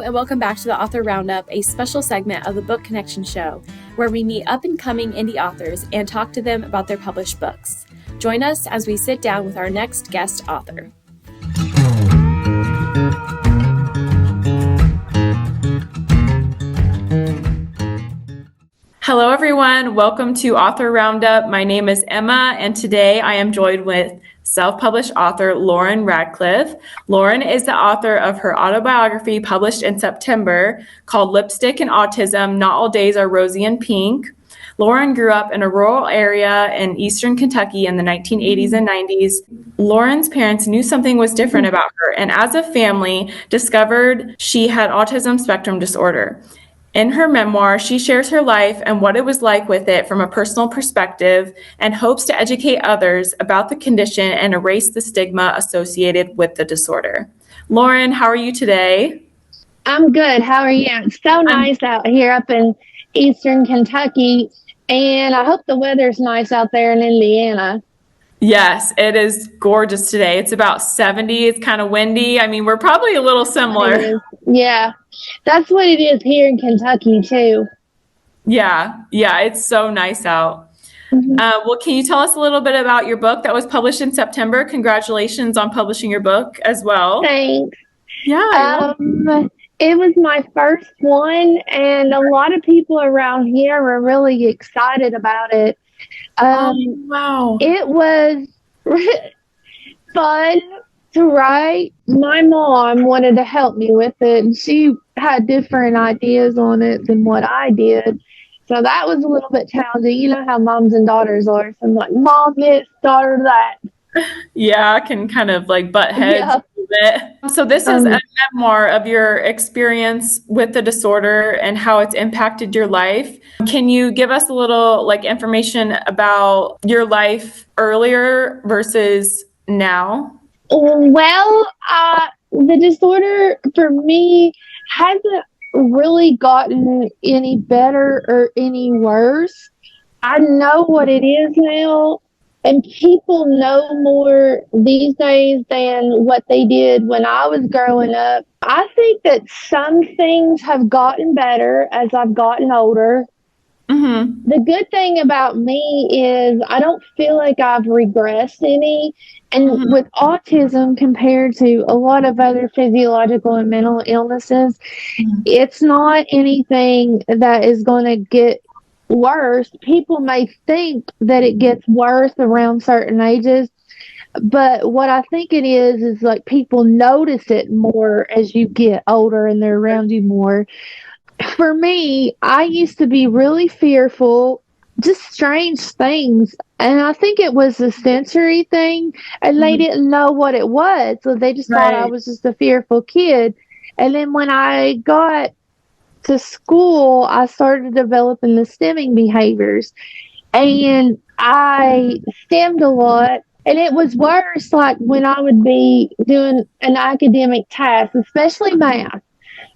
and welcome back to the Author Roundup, a special segment of the Book Connection Show, where we meet up-and-coming indie authors and talk to them about their published books. Join us as we sit down with our next guest author. Hello, everyone. Welcome to Author Roundup. My name is Emma, and today I am joined with self-published author Lauren Ratcliff. Lauren is the author of her autobiography published in September called Lipstick and Autism, Not All Days Are Rosy and Pink. Lauren grew up in a rural area in eastern Kentucky in the 1980s and 90s. Lauren's parents knew something was different about her, and as a family, discovered she had Autism Spectrum Disorder. In her memoir, she shares her life and what it was like with it from a personal perspective and hopes to educate others about the condition and erase the stigma associated with the disorder. Lauren, how are you today? I'm good. How are you? It's so nice out here up in eastern Kentucky, and I hope the weather's nice out there in Indiana. Yes, it is gorgeous today. It's about 70. It's kind of windy. I mean, we're probably a little similar. Yeah, that's what it is here in Kentucky, too. Yeah, it's so nice out. Mm-hmm. Well, can you tell us a little bit about your book that was published in September? Congratulations on publishing your book as well. Thanks. Yeah. It was my first one, and a lot of people around here were really excited about it. Wow. It was fun to write. My mom wanted to help me with it, and she had different ideas on it than what I did. So that was a little bit challenging. You know how moms and daughters are. So I'm like, mom this, daughter that. Yeah, I can kind of like butt heads a little bit. So this is a memoir of your experience with the disorder and how it's impacted your life. Can you give us a little like information about your life earlier versus now? Well, the disorder for me hasn't really gotten any better or any worse. I know what it is now. And people know more these days than what they did when I was growing up. I think that some things have gotten better as I've gotten older. Mm-hmm. The good thing about me is I don't feel like I've regressed any. And with autism compared to a lot of other physiological and mental illnesses, it's not anything that is going to get worse. People may think that it gets worse around certain ages, but what I think it is like people notice it more as you get older and they're around you more. For me, I used to be really fearful, just strange things, and I think it was a sensory thing, and they didn't know what it was, so they just thought I was just a fearful kid. And then when I got to school, I started developing the stemming behaviors, and I stemmed a lot. And it was worse like when I would be doing an academic task, especially math,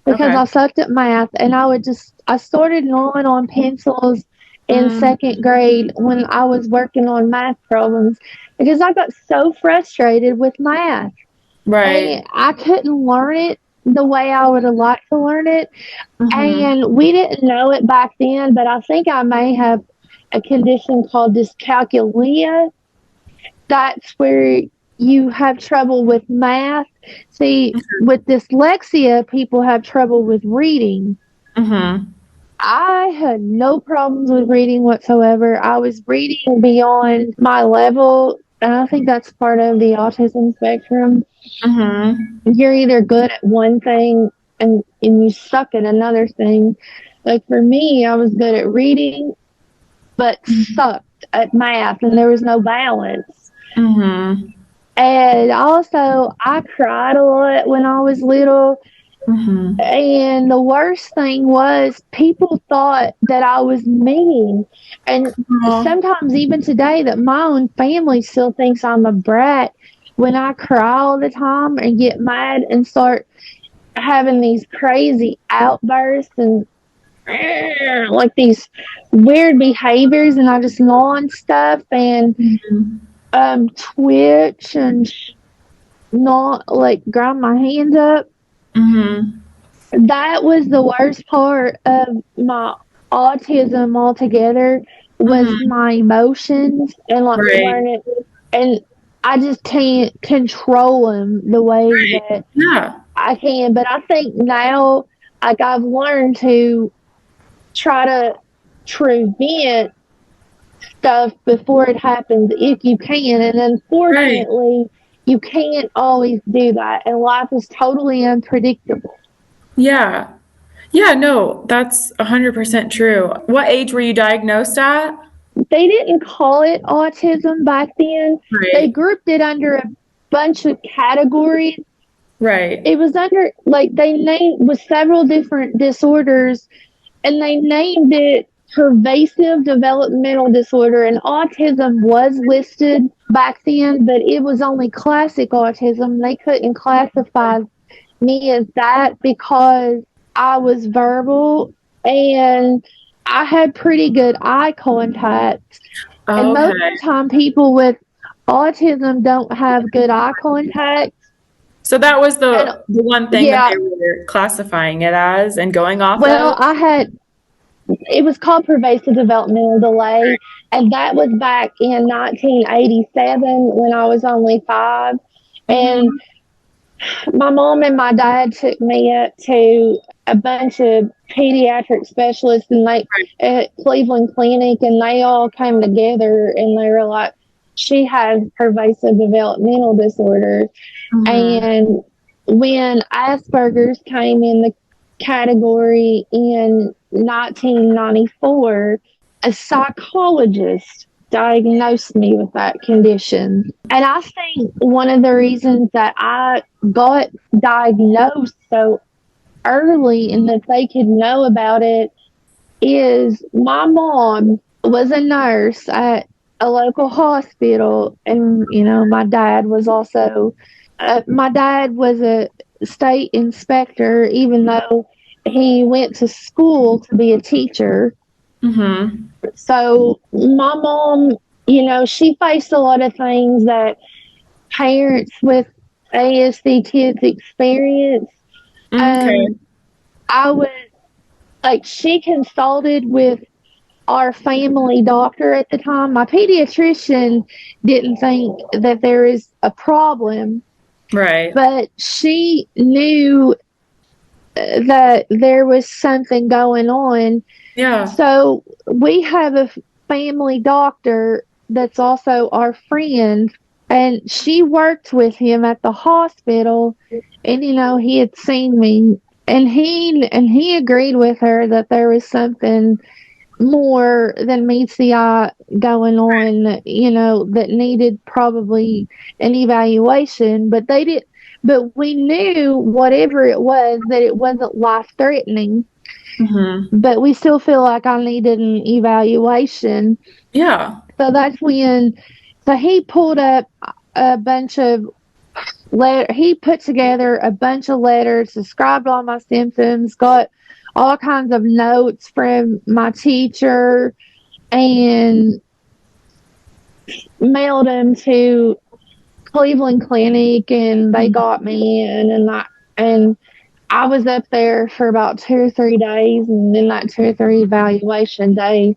because I sucked at math, and I started gnawing on pencils in second grade when I was working on math problems because I got so frustrated with math. Right. And I couldn't learn it the way I would have liked to learn it. And we didn't know it back then, but I think I may have a condition called dyscalculia. That's where you have trouble with math. See, with dyslexia, people have trouble with reading. I had no problems with reading whatsoever. I was reading beyond my level, and I think that's part of the autism spectrum. You're either good at one thing and you suck at another thing. Like for me, I was good at reading, but sucked at math, and there was no balance. And also, I cried a lot when I was little. And the worst thing was people thought that I was mean. And sometimes even today that my own family still thinks I'm a brat when I cry all the time and get mad and start having these crazy outbursts and like these weird behaviors, and I just gnaw on stuff and twitch and not like grind my hands up. That was the worst part of my autism altogether, was Mm-hmm. my emotions and like Right. learning, and I just can't control them the way Right. that Yeah. I can. But I think now, like, I've learned to try to prevent stuff before it happens if you can. And Right. unfortunately, you can't always do that. And life is totally unpredictable. Yeah. Yeah, no, that's 100% true. What age were you diagnosed at? They didn't call it autism back then. They Right. grouped it under a bunch of categories. Right. It was under, like, they named with several different disorders, and they named it pervasive developmental disorder. And autism was listed back then, but it was only classic autism. They couldn't classify me as that because I was verbal and I had pretty good eye contact. And most of Okay. the time, people with autism don't have good eye contact. So that was And the one thing that yeah, they were classifying it as and going off well, of? it was called pervasive developmental delay. And that was back in 1987 when I was only 5. And Mm-hmm. my mom and my dad took me up to a bunch of pediatric specialists and like at Cleveland Clinic, and they all came together and they were like, she has pervasive developmental disorder. Mm-hmm. And when Asperger's came in the category in 1994, a psychologist diagnosed me with that condition. And I think one of the reasons that I got diagnosed so early and that they could know about it is my mom was a nurse at a local hospital, and my dad was also my dad was a state inspector, even though he went to school to be a teacher. Mm-hmm. So my mom, she faced a lot of things that parents with ASD kids experience. Okay. um I was like, she consulted with our family doctor at the time. My pediatrician didn't think that there is a problem, Right. but she knew that there was something going on. Yeah. So we have a family doctor that's also our friend, and she worked with him at the hospital. And he had seen me, and he agreed with her that there was something more than meets the eye going on, that needed probably an evaluation. But they did, but we knew whatever it was, that it wasn't life threatening. Mm-hmm. But we still feel like I needed an evaluation. Yeah. So that's when, so he pulled up a bunch of he put together a bunch of letters, described all my symptoms, got all kinds of notes from my teacher, and mailed them to Cleveland Clinic, and they got me in. And I was up there for about 2 or 3 days, and then that 2 or 3 evaluation day,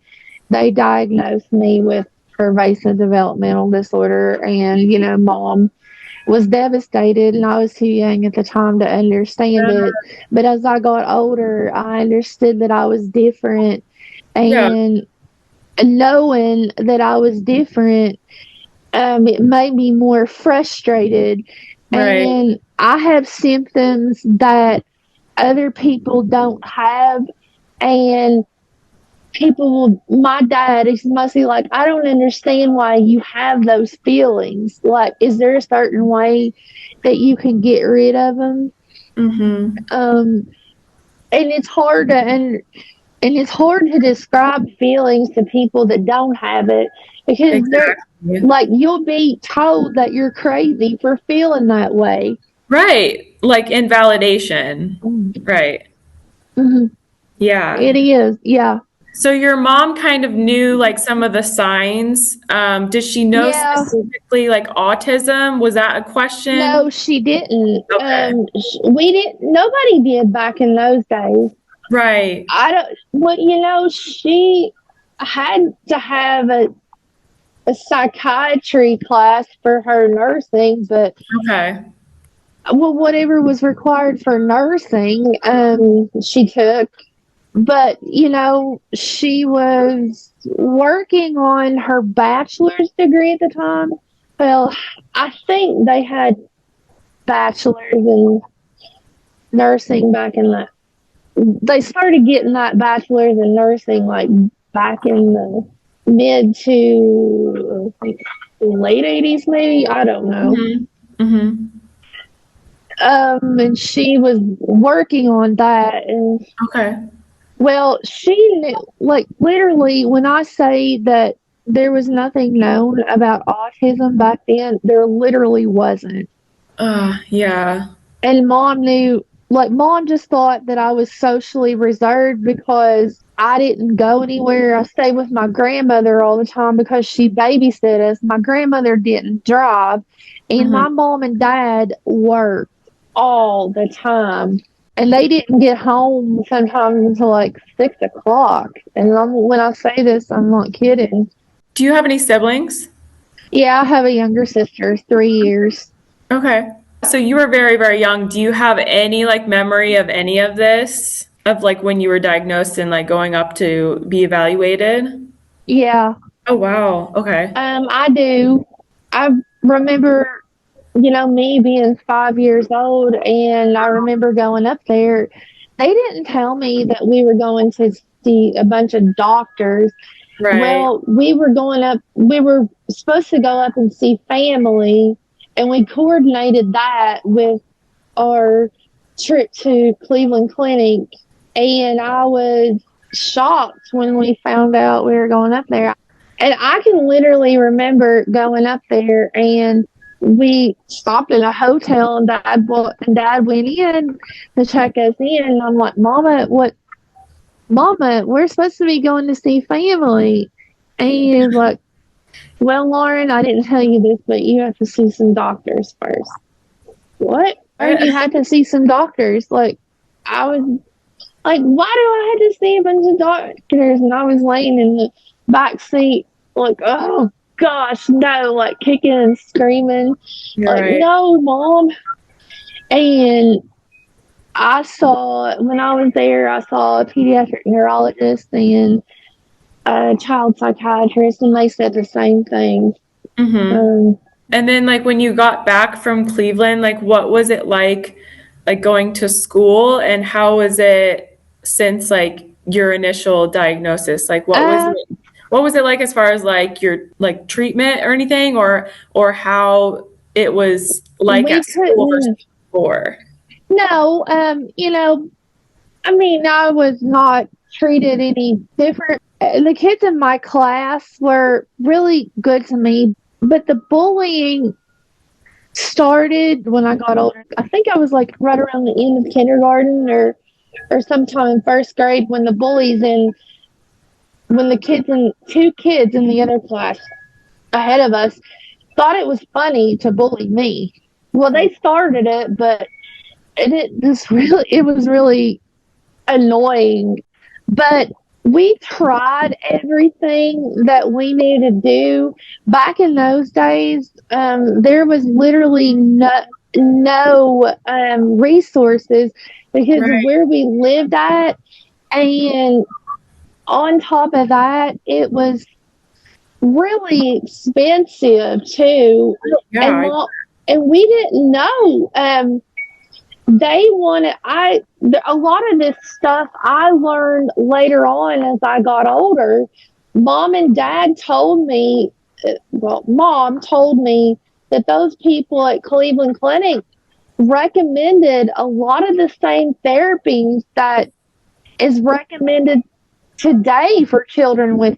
they diagnosed me with pervasive developmental disorder. And mom was devastated, and I was too young at the time to understand it. But as I got older, I understood that I was different, Yeah. and knowing that I was different, it made me more frustrated. Right. And I have symptoms that other people don't have, and my dad is mostly like, I don't understand why you have those feelings. Like, is there a certain way that you can get rid of them? Mm-hmm. And it's hard to describe feelings to people that don't have it, because they're Exactly. like, you'll be told that you're crazy for feeling that way. Right. Like invalidation. Right. Mm-hmm. Yeah. It is, yeah. So your mom kind of knew like some of the signs. Did she know Yeah. specifically like autism? Was that a question? No, she didn't. Okay. We didn't. Nobody did back in those days. Right. I don't. Well, she had to have a psychiatry class for her nursing, but Okay. well, whatever was required for nursing, she took. But she was working on her bachelor's degree at the time. Well, I think they had bachelor's in nursing back in the. They started getting that bachelor's in nursing like back in the mid to I think, late 80s, maybe. I don't know. Mm-hmm. And she was working on that, and Okay. well, she knew, like, literally, when I say that there was nothing known about autism back then, there literally wasn't. Yeah. And mom knew, like, mom just thought that I was socially reserved because I didn't go anywhere. I stayed with my grandmother all the time because she babysit us. My grandmother didn't drive, and Mm-hmm. my mom and dad worked all the time. And they didn't get home sometimes until like 6 o'clock. And when I say this, I'm not kidding. Do you have any siblings? Yeah, I have a younger sister, 3 years. Okay. So you were very, very young. Do you have any like memory of any of this? Of like when you were diagnosed and like going up to be evaluated? Yeah, Oh wow. Okay. I do. I remember, me being 5 years old, and I remember going up there. They didn't tell me that we were going to see a bunch of doctors. Right. Well, we were supposed to go up and see family, and we coordinated that with our trip to Cleveland Clinic. And I was shocked when we found out we were going up there. And I can literally remember going up there, and we stopped at a hotel, and dad went in to check us in. And I'm like, Mama, we're supposed to be going to see family. And he was like, well, Lauren, I didn't tell you this, but you have to see some doctors first. What? Or you had to see some doctors? Like, I was like, why do I have to see a bunch of doctors? And I was laying in the back seat, like, oh gosh, no, like kicking and screaming, You're like, right. no, Mom. And when I was there, I saw a pediatric neurologist and a child psychiatrist, and they said the same thing. Mm-hmm. And then like when you got back from Cleveland, like what was it like going to school, and how was it since like your initial diagnosis? Like Um, what was it like as far as like your like treatment or anything, or how it was like we at school versus couldn't, before? no, I mean, I was not treated any different. The kids in my class were really good to me, but the bullying started when I got older. I think I was like right around the end of kindergarten or sometime in first grade when the two kids in the other class ahead of us thought it was funny to bully me. Well, they started it, but it was really annoying. But we tried everything that we knew to do. Back in those days, there was literally no resources because of Right. where we lived at. And on top of that, it was really expensive too. And Yeah. and we didn't know. They wanted a lot of this stuff I learned later on as I got older. Mom and dad told me, mom told me that those people at Cleveland Clinic recommended a lot of the same therapies that is recommended today for children with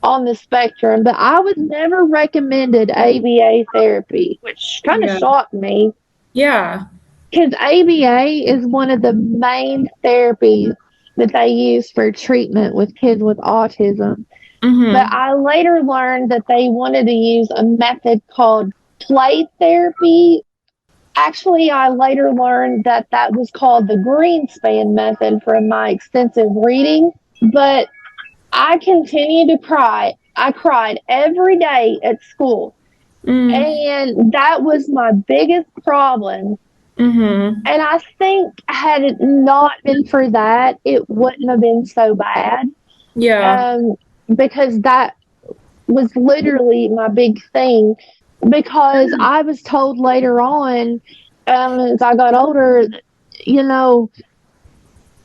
on the spectrum, but I was never recommended ABA therapy, which kind of Yeah. shocked me. Yeah. Because ABA is one of the main therapies that they use for treatment with kids with autism. Mm-hmm. But I later learned that they wanted to use a method called play therapy. Actually, I later learned that that was called the Greenspan method from my extensive reading. But I continued to cry. I cried every day at school. And that was my biggest problem. Mm-hmm. And I think had it not been for that, it wouldn't have been so bad. Yeah. Because that was literally my big thing. Because I was told later on, as I got older, you know,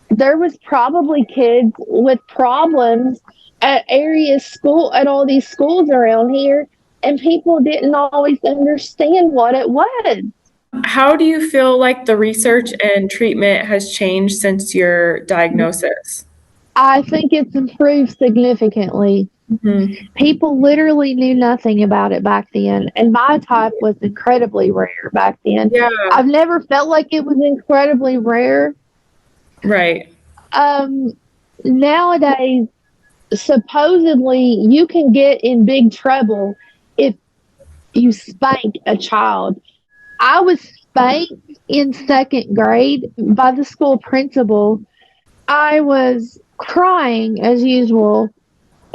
there was probably kids with problems at at all these schools around here, and people didn't always understand what it was. How do you feel like the research and treatment has changed since your diagnosis? I think it's improved significantly. Mm-hmm. People literally knew nothing about it back then, and my type was incredibly rare back then. Yeah. I've never felt like it was incredibly rare. Right. Nowadays, supposedly, you can get in big trouble if you spank a child. I was spanked in second grade by the school principal. I was crying as usual,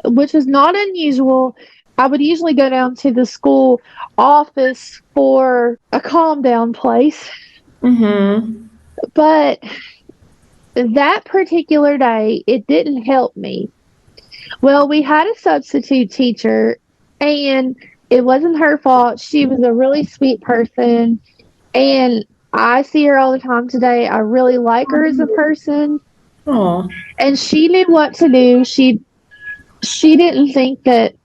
which is not unusual. I would usually go down to the school office for a calm down place. Mm-hmm. But that particular day, it didn't help me. Well, we had a substitute teacher, and it wasn't her fault. She was a really sweet person, and I see her all the time today. I really like her as a person. Oh. And she knew what to do. She didn't think that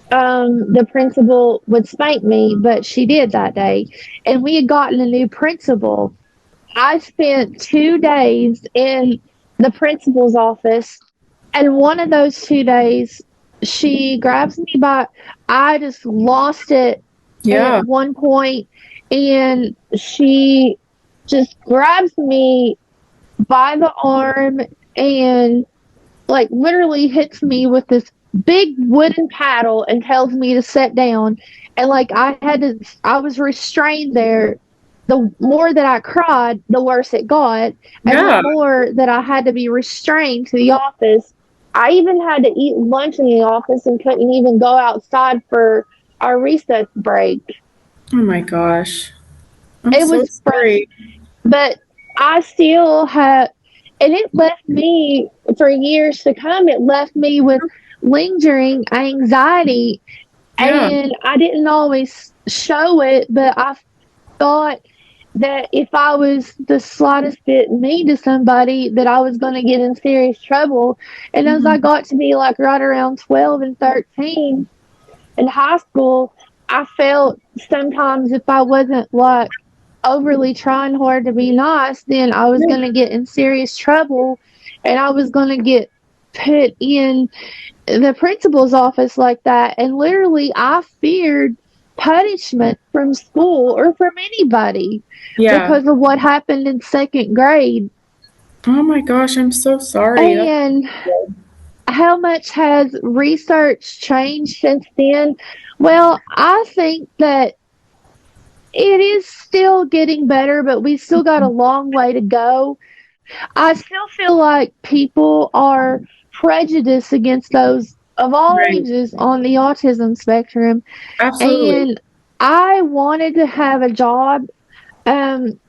the principal would spank me, but she did that day. And we had gotten a new principal. I spent 2 days in the principal's office, and one of those 2 days, she grabs me by, I just lost it at one point, and she just grabs me by the arm and like literally hits me with this big wooden paddle and tells me to sit down. And like I was restrained there. The more that I cried, the worse it got. And the more that I had to be restrained to the office. I even had to eat lunch in the office and couldn't even go outside for our recess break. Oh my gosh. It was sorry. But I still have, and it left me for years to come, it left me with lingering anxiety. And I didn't always show it, but I thought that if I was the slightest bit mean to somebody, that I was going to get in serious trouble. And as I got to be like right around 12 and 13 in high school, I felt sometimes if I wasn't like overly trying hard to be nice, then I was going to get in serious trouble, and I was going to get put in the principal's office like that. And literally, I feared punishment from school or from anybody because of what happened in second grade. Oh my gosh, I'm so sorry. And how much has research changed since then? Well, I think that it is still getting better, but we still got a long way to go. I still feel like people are prejudiced against those of all ages on the autism spectrum. Absolutely. And I wanted to have a job and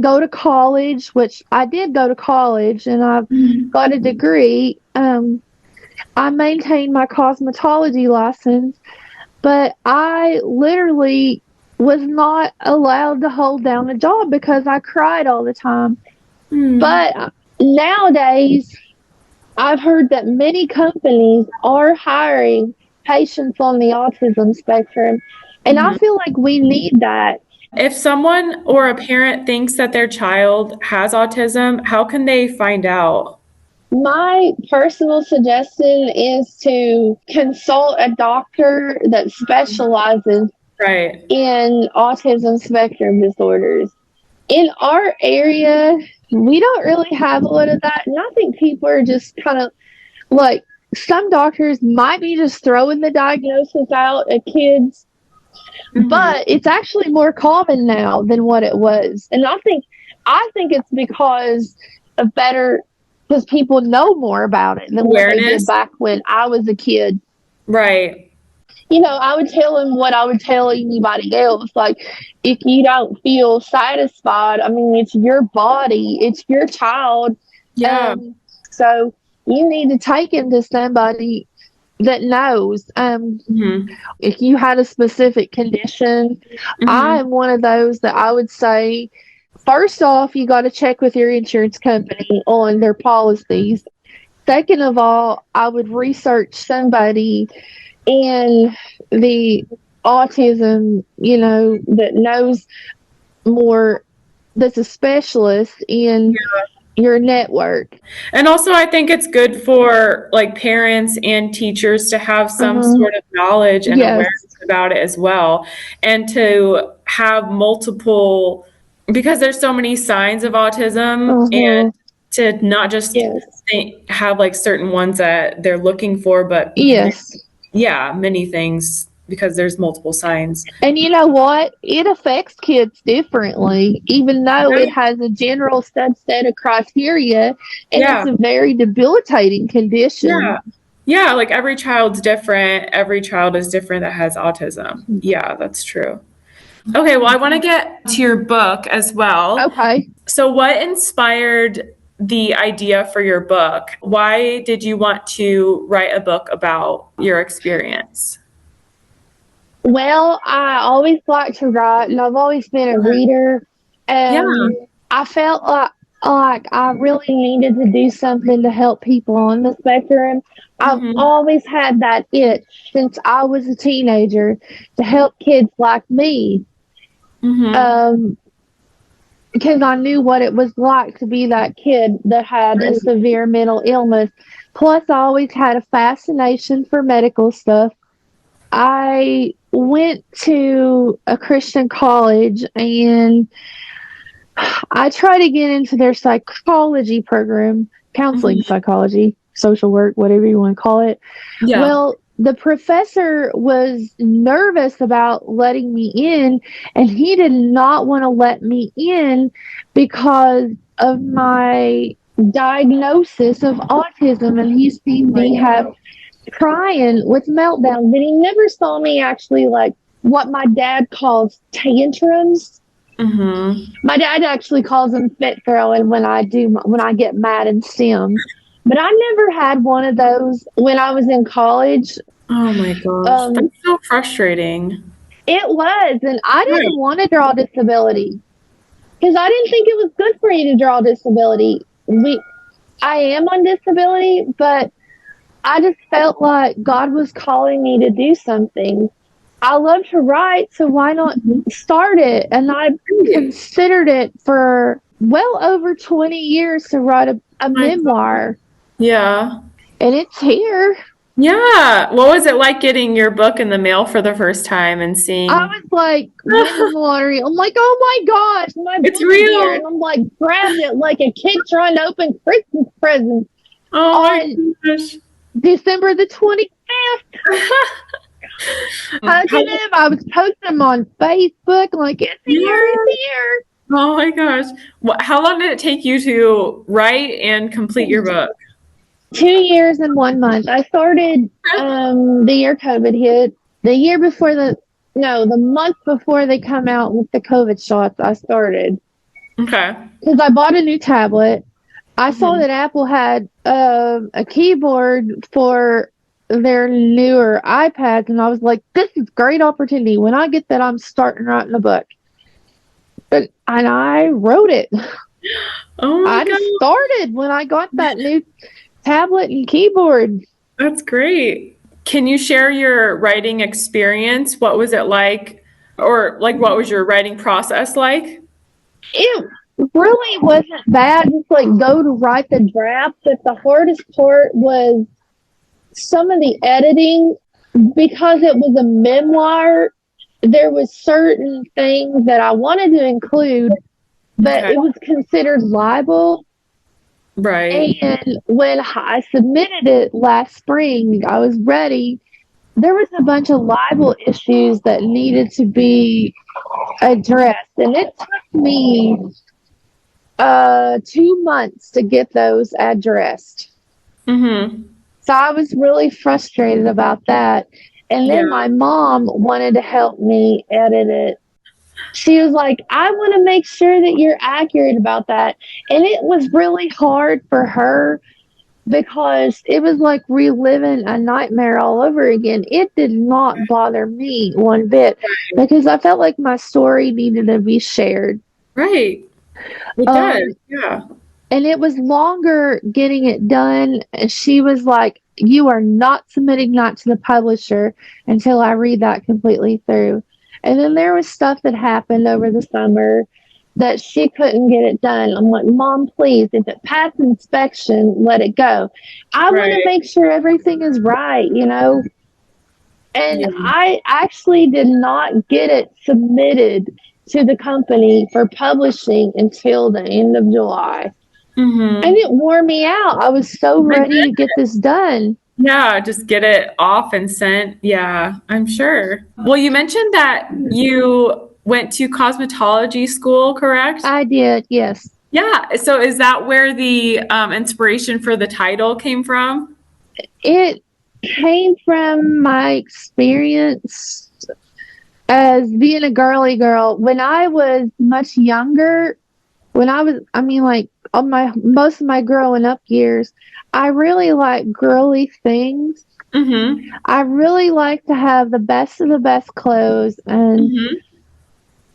go to college, which I did go to college, and I've got a degree. I maintained my cosmetology license, but I literally was not allowed to hold down a job because I cried all the time. But nowadays, I've heard that many companies are hiring patients on the autism spectrum, and I feel like we need that. If someone or a parent thinks that their child has autism, how can they find out? My personal suggestion is to consult a doctor that specializes in autism spectrum disorders. In our area, We don't really have a lot of that. And I think people are just kind of like, some doctors might be just throwing the diagnosis out at kids, but it's actually more common now than what it was. And I think it's because because people know more about it than what they did back when I was a kid. Right. I would tell him what I would tell anybody else. Like, if you don't feel satisfied, I mean, it's your body, it's your child. Yeah. So you need to take him to somebody that knows. If you had a specific condition, I'm one of those that I would say, first off, you got to check with your insurance company on their policies. Second of all, I would research somebody in the autism, that knows more, that's a specialist in your network. And also, I think it's good for like parents and teachers to have some sort of knowledge and awareness about it as well, and to have multiple, because there's so many signs of autism, and to not just have like certain ones that they're looking for, but many things, because there's multiple signs. And you know what? It affects kids differently, even though it has a general subset of criteria, and it's a very debilitating condition. Yeah, like every child's different. Every child is different that has autism. Yeah, that's true. Okay, well, I want to get to your book as well. Okay. So what inspired the idea for your book? Why did you want to write a book about your experience? Well, I always liked to write, and I've always been a reader. And I felt like I really needed to do something to help people on the spectrum. I've always had that itch since I was a teenager to help kids like me. Because I knew what it was like to be that kid that had a severe mental illness. Plus, I always had a fascination for medical stuff. I went to a Christian college, and I tried to get into their psychology program, counseling psychology, social work, whatever you want to call it. Yeah. Well, the professor was nervous about letting me in, and he did not want to let me in because of my diagnosis of autism, and he's seen me have crying with meltdowns, but he never saw me actually like what my dad calls tantrums. My dad actually calls them fit throwing when I get mad and stim. But I never had one of those when I was in college. Oh my gosh, that's so frustrating. It was, and I didn't want to draw disability because I didn't think it was good for you to draw disability. I am on disability, but I just felt like God was calling me to do something. I love to write, so why not start it? And I considered it for well over 20 years to write a memoir. Yeah. And it's here. Yeah. What was it like getting your book in the mail for the first time and seeing? I was like, watery. I'm like, oh my gosh, it's real. Here. And I'm like, grabbing it like a kid trying to open Christmas presents. Oh my gosh. December the 25th. I was posting them on Facebook, like, it's here. Oh my gosh. How long did it take you to write and complete your book? 2 years and 1 month. I started the year COVID hit. The month before they come out with the COVID shots, I started. Okay. Because I bought a new tablet. I saw that Apple had a keyboard for their newer iPads, and I was like, this is a great opportunity. When I get that, I'm starting writing a book. And I wrote it. Oh my God. Just started when I got that new tablet and keyboard. That's great. Can you share your writing experience? What was it like? Or like, what was your writing process like? It really wasn't bad. Just like go to write the draft. But the hardest part was some of the editing, because it was a memoir. There was certain things that I wanted to include, but Okay. it was considered libel. Right. And when I submitted it last spring, I was ready. There was a bunch of libel issues that needed to be addressed, and it took me 2 months to get those addressed. Mm-hmm. So I was really frustrated about that. And Yeah. then my mom wanted to help me edit it. She was like, I want to make sure that you're accurate about that. And it was really hard for her because it was like reliving a nightmare all over again. It did not bother me one bit because I felt like my story needed to be shared. Right. It does. Um, Yeah. and it was longer getting it done. And she was like, you are not submitting that to the publisher until I read that completely through. And then there was stuff that happened over the summer that she couldn't get it done. I'm like, Mom, please, if it passed inspection, let it go. I want to Right. make sure everything is right, you know? And Yeah. I actually did not get it submitted to the company for publishing until the end of July. And Mm-hmm. it wore me out. I was so ready to get this done. Yeah, just get it off and sent. Yeah, I'm sure. Well, you mentioned that you went to cosmetology school, correct? I did, yes. Yeah. So is that where the inspiration for the title came from? It came from my experience as being a girly girl. When I was much younger, like on my most of my growing up years, I really like girly things. Mm-hmm. I really like to have the best of the best clothes, and Mm-hmm.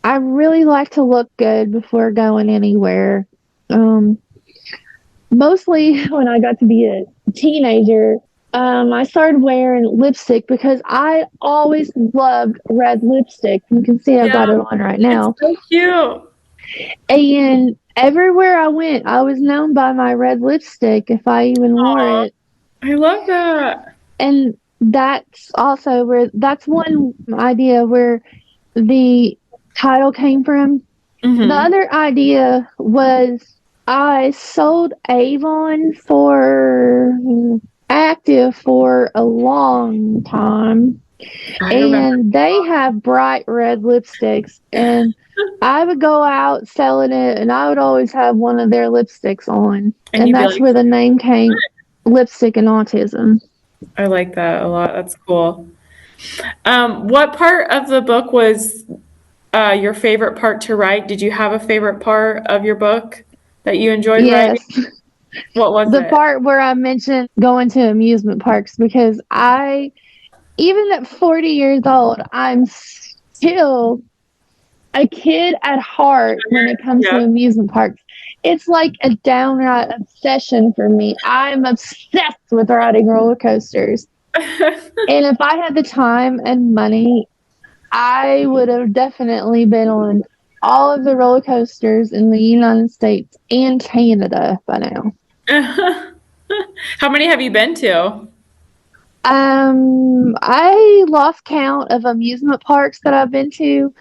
I really like to look good before going anywhere. Um, Mostly when I got to be a teenager, I started wearing lipstick because I always loved red lipstick. You can see I've Yeah, got it on right it's now. so cute. And everywhere I went, I was known by my red lipstick if I even wore Aw, it. I love that. And that's one idea where the title came from. The Mm-hmm. other idea was I sold Avon for active for a long time, I remember. and they have bright red lipsticks, and I would go out selling it, and I would always have one of their lipsticks on, And and you'd be that's like, where the name came, Lipstick and Autism. I like that a lot. That's cool. What part of the book was your favorite part to write? Did you have a favorite part of your book that you enjoyed writing? Yes, What was the it? part where I mentioned going to amusement parks because even at 40 years old, I'm still a kid at heart when it comes to Yeah. amusement parks. It's like a downright obsession for me. I'm obsessed with riding roller coasters. And if I had the time and money, I would have definitely been on all of the roller coasters in the United States and Canada by now. How many have you been to? I lost count of amusement parks that I've been to,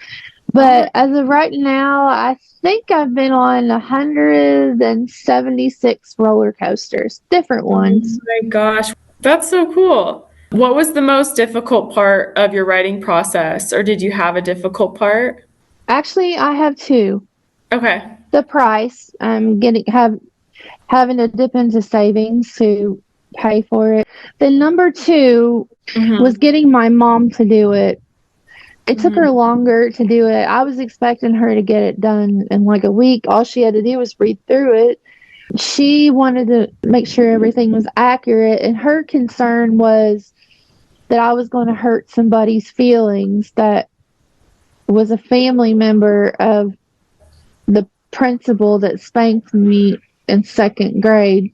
Oh my, but as of right now, I think I've been on 176 roller coasters, different oh ones. my gosh, that's so cool. What was the most difficult part of your writing process, or did you have a difficult part? Actually, I have two. Okay. The price, having to dip into savings to pay for it. Then number two was Mm-hmm. getting my mom to do it. It took Mm-hmm. her longer to do it. I was expecting her to get it done in like a week. All she had to do was read through it. She wanted to make sure everything was accurate, and her concern was that I was going to hurt somebody's feelings that was a family member of the principal that spanked me in second grade.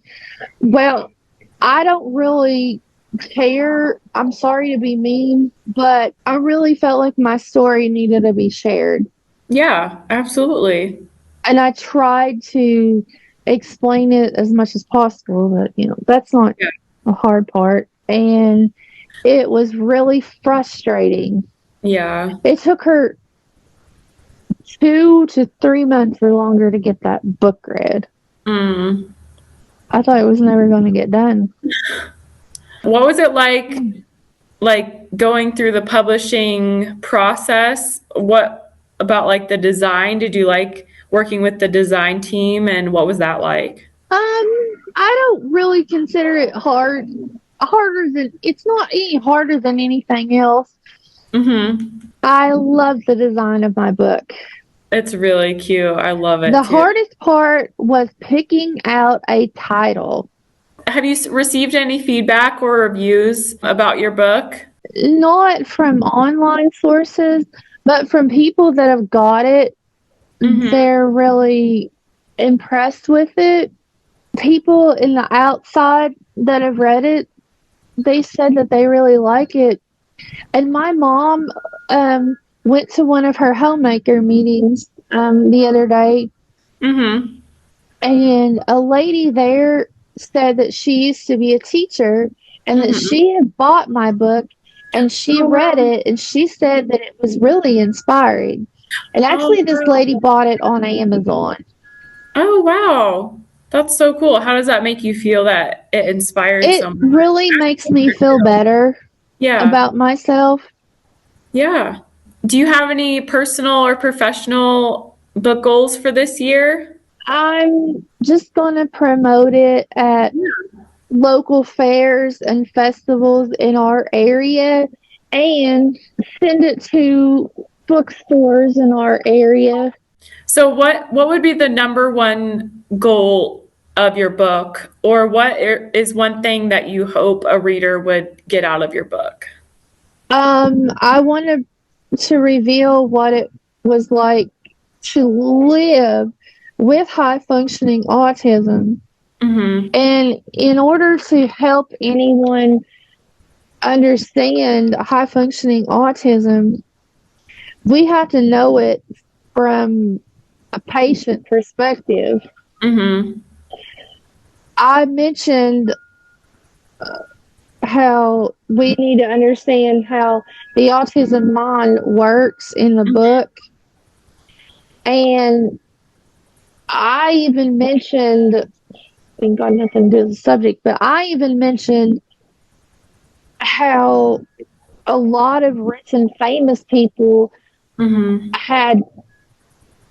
Well, I don't really care. I'm sorry to be mean, but I really felt like my story needed to be shared. Yeah, absolutely. And I tried to explain it as much as possible, but that's not Yeah. a hard part. And it was really frustrating. Yeah. It took her 2 to 3 months or longer to get that book read. Mm. I thought it was never going to get done. What was it like going through the publishing process? What about like the design? Did you like working with the design team, and what was that like? I don't really consider it harder than, it's not any harder than anything else. Mm-hmm. I love the design of my book. It's really cute. I love it The too. hardest part was picking out a title. Have you received any feedback or reviews about your book? Not from online sources, but from people that have got it. Mm-hmm. They're really impressed with it. People in the outside that have read it, they said that they really like it. And my mom went to one of her homemaker meetings the other day, Mm-hmm. and a lady there said that she used to be a teacher and that Mm-hmm. she had bought my book and she read it and she said that it was really inspiring. And actually, this lady bought it on Amazon. Oh, wow. That's so cool. How does that make you feel that it inspired It someone? really makes me feel better Yeah. about myself. Yeah. Do you have any personal or professional book goals for this year? I'm just going to promote it at local fairs and festivals in our area and send it to bookstores in our area. So what would be the number one goal of your book, or what is one thing that you hope a reader would get out of your book? I wanted to reveal what it was like to live with high functioning autism. Mm-hmm. And in order to help anyone understand high functioning autism, we have to know it from a patient perspective. Mm-hmm. I mentioned how we need to understand how the autism mind works in the book. And I even mentioned, I think got nothing to do with the subject, but I even mentioned how a lot of rich and famous people Mm-hmm. had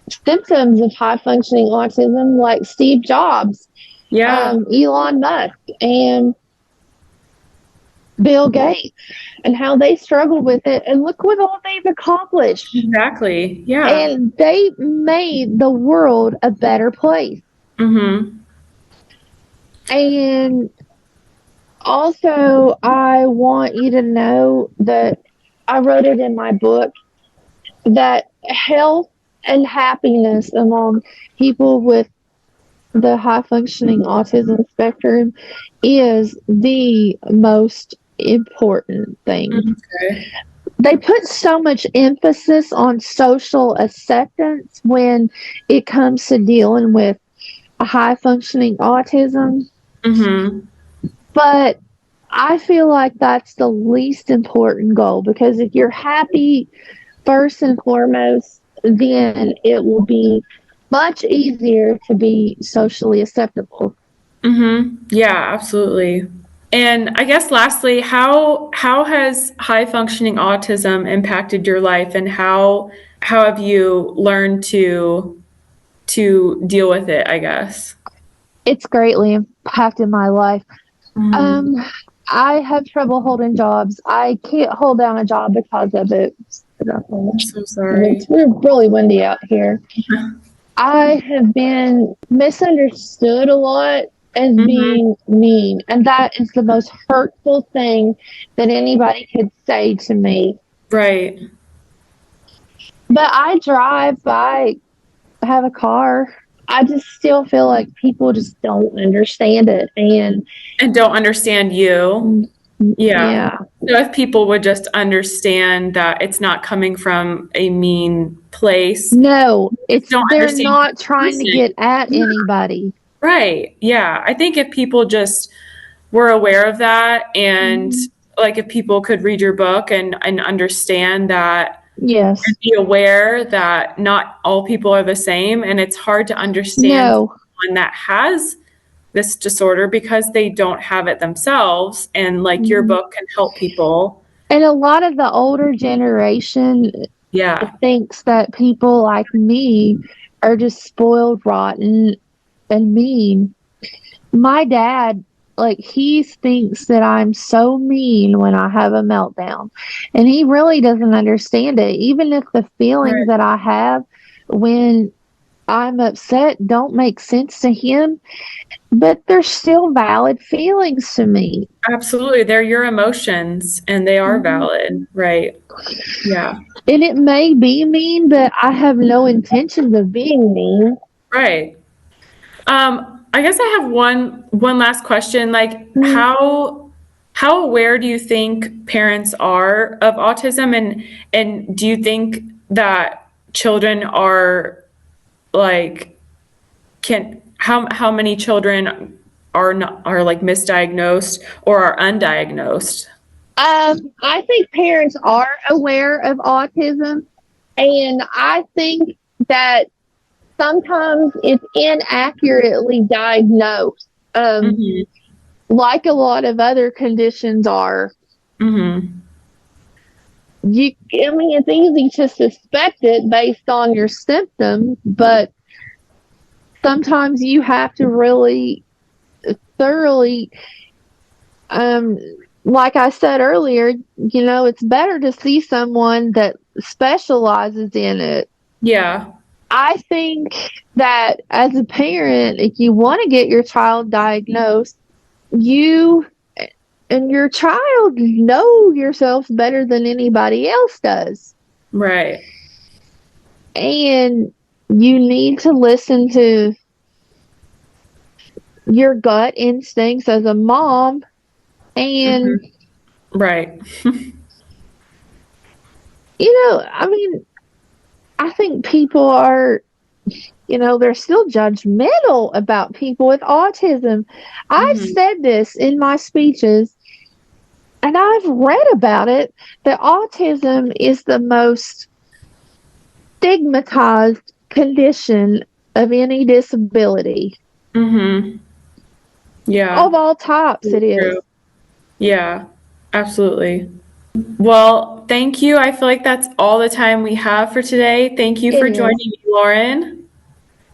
symptoms of high functioning autism, like Steve Jobs, Yeah, Elon Musk, and Bill Gates, and how they struggled with it. And look what all they've accomplished. exactly. Yeah. And they made the world a better place. Mm-hmm. And also, I want you to know that I wrote it in my book that health and happiness among people with the high functioning autism spectrum is the most important thing. Okay. They put so much emphasis on social acceptance when it comes to dealing with a high functioning autism. Mm-hmm. But I feel like that's the least important goal, because if you're happy first and foremost, then it will be much easier to be socially acceptable. Mm-hmm. Yeah, absolutely. And I guess lastly, how has high functioning autism impacted your life, and how have you learned to deal with it, I guess? It's greatly impacted my life. Mm-hmm. I have trouble holding jobs. I can't hold down a job because of it. I'm so sorry. It's really windy out here. I have been misunderstood a lot as Mm-hmm. being mean, and that is the most hurtful thing that anybody could say to me. Right. But I drive, I have a car. I just still feel like people just don't understand it. And don't understand you. Yeah. So if people would just understand that it's not coming from a mean place, No, don't they're understand not the trying to person. get at anybody. Right. Yeah. I think if people just were aware of that, and like if people could read your book and understand that Yes. and be aware that not all people are the same. And it's hard to understand No. someone that has this disorder because they don't have it themselves. And like your book can help people. And a lot of the older generation Yeah. thinks that people like me are just spoiled rotten and mean. My dad, like, he thinks that I'm so mean when I have a meltdown. And he really doesn't understand it. Even if the feelings Right. that I have when I'm upset don't make sense to him, but they're still valid feelings to me. Absolutely. They're your emotions and they are valid. Right. Yeah. And it may be mean, but I have no intentions of being mean. Right. I guess I have one last question. Like how aware do you think parents are of autism, and do you think that children are like how many children are like misdiagnosed or are undiagnosed? I think parents are aware of autism, and I think that sometimes it's inaccurately diagnosed, Mhm. like a lot of other conditions are. Mhm. I mean, it's easy to suspect it based on your symptoms, but sometimes you have to really thoroughly, um, like I said earlier, it's better to see someone that specializes in it. Yeah. I think that as a parent, if you want to get your child diagnosed, you and your child know yourself better than anybody else does. Right. And you need to listen to your gut instincts as a mom. And, Mhm. Right. I mean, I think people are, they're still judgmental about people with autism. I've Mhm. said this in my speeches, and I've read about it, that autism is the most stigmatized condition of any disability. Mhm. Yeah. Of all types, it is. True. Yeah, absolutely. Well, thank you. I feel like that's all the time we have for today. Thank you It for is. joining me, Lauren.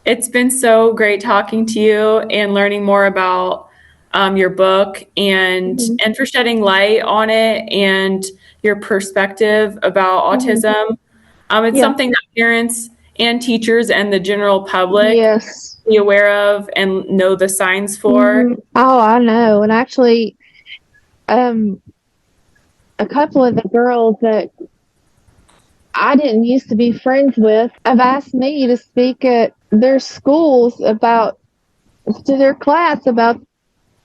It's been so great talking to you and learning more about your book Mhm. and for shedding light on it and your perspective about Mhm. autism. It's Yeah. something that parents and teachers and the general public Yes. be aware of and know the signs for. Oh, I know. And actually, um, a couple of the girls that I didn't used to be friends with have asked me to speak at their schools to their class about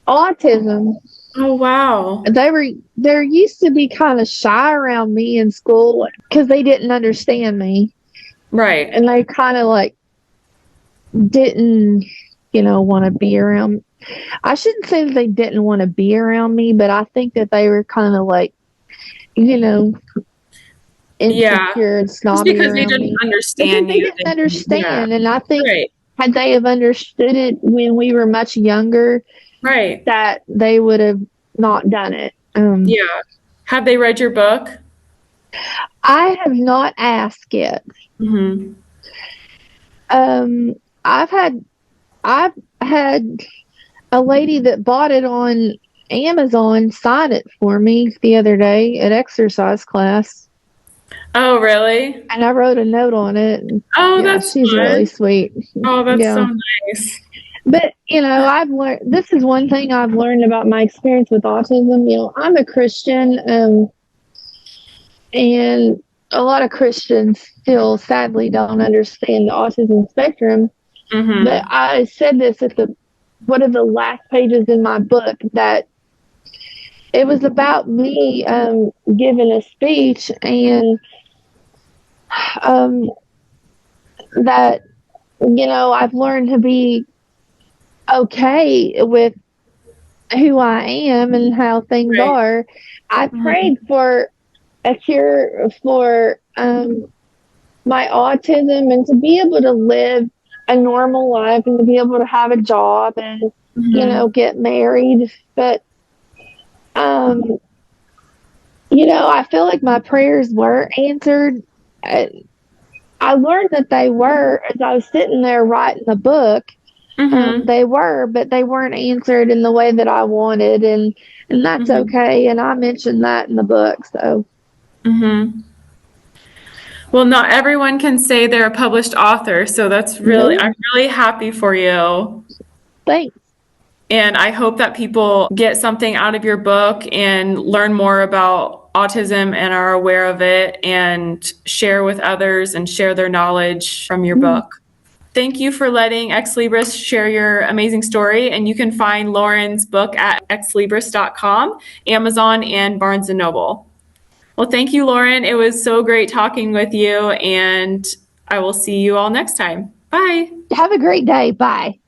autism. Oh, wow. They used to be kind of shy around me in school because they didn't understand me, Right. and they kind of like didn't, want to be around. I shouldn't say that they didn't want to be around me, but I think that they were kind of like, you know, Yeah. insecure and Just snobby because they around didn't me because understand they you. didn't Yeah. understand. And I think Right. had they have understood it when we were much younger, Right. that they would have not done it. Yeah. Have they read your book? I have not asked yet. Hmm. Um, I've had I've had a lady that bought it on Amazon sign it for me the other day at exercise class, Oh, really? and I wrote a note on it. And Oh, yeah, that's she's really fun. sweet. Oh, that's so Yeah. nice. But, I've learned this is one thing I've learned about my experience with autism. I'm a Christian, and a lot of Christians still sadly don't understand the autism spectrum. But Hmm. I said this at one of the last pages in my book, that it was about me giving a speech, and um, that I've learned to be okay with who I am and how things Right. are. I Hmm. prayed for a cure for my autism and to be able to live a normal life and to be able to have a job and, get married. But, I feel like my prayers were answered. I learned that they were as I was sitting there writing the book. They were, but they weren't answered in the way that I wanted, and that's okay. And I mentioned that in the book. So, Well, not everyone can say they're a published author, so that's really, I'm really happy for you. thanks. And I hope that people get something out of your book and learn more about autism and are aware of it and share with others and share their knowledge from your book. Thank you for letting Ex Libris share your amazing story. And you can find Lauren's book at exlibris.com, Amazon, and Barnes & Noble. Well, thank you, Lauren. It was so great talking with you, and I will see you all next time. Bye. Have a great day. Bye.